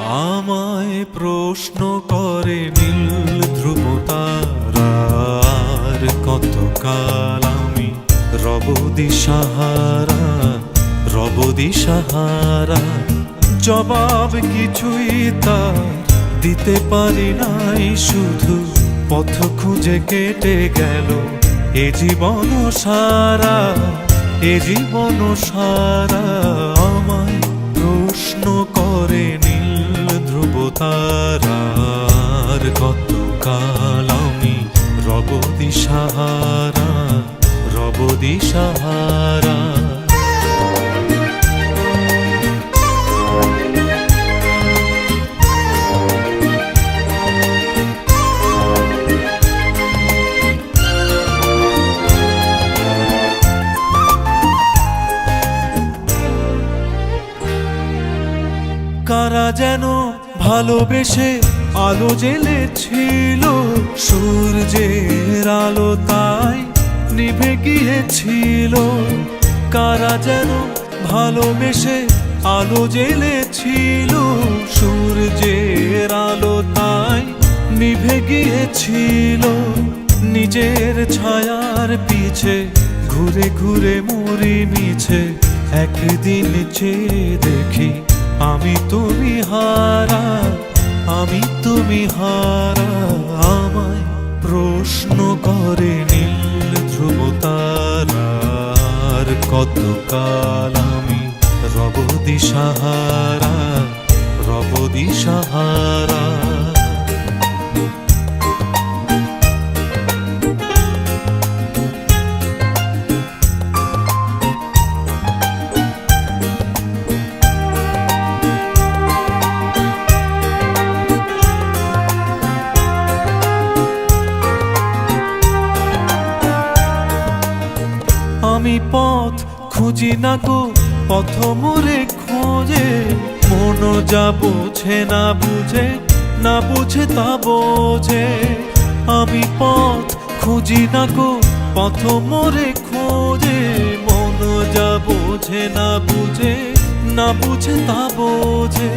আমায় প্রশ্ন করে নীল ধ্রুব তারার কতকাল আমি রব দিশাহারা, রব দিশাহারা। জবাব কিছুই তার দিতে পারি নাই, শুধু পথ খুঁজে কেটে গেল এ জীবন সারা, এ জীবন সারা। আমায় প্রশ্ন করে নীল ধ্রুব তারার কতকাল আমি রব দিশাহারা, রব দিশাহারা। কারা যেন ভালোবেসে আলো জ্বেলেছিল, সূর্যের আলো তাই নিভে গিয়েছিল। কারা যেন ভালোবেসে আলো জ্বেলেছিল, সূর্যের আলো তাই নিভে গিয়েছিল। নিজের ছায়ার পিছে ঘুরে ঘুরে মরি মিছে, একদিন চেয়ে দেখি আমি তুমি হারা, আমি তুমি হারা। আমায় প্রশ্ন করে নীল ধ্রুব তারার কতকাল আমি রব দিশাহারা, রব দিশাহারা। আমি পথ খুঁজি না গো, পথ মোরে খোঁজে। মন যা বোঝে না বুঝে, না বুঝে তা বোঝে। আমি পথ খুঁজি না গো, পথ মোরে খোঁজে। মন যা বোঝে না বুঝে, না বুঝে তা বোঝে।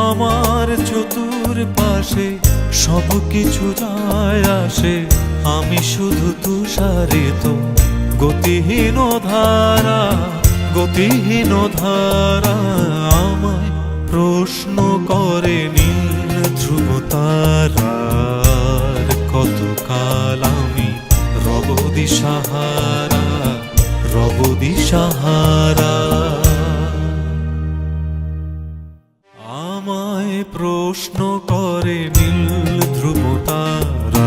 আমার চতুর পাশে সব কিছু যায় আসে, আমি শুধু তুষারিত গতিহীন ধারা, গতিহীন ধারা। আমায় প্রশ্ন করে নীল ধ্রুব তারার কতকাল আমি রব দিশাহারা, রব দিশাহারা। আমায় প্রশ্ন করে নীল ধ্রুব তারা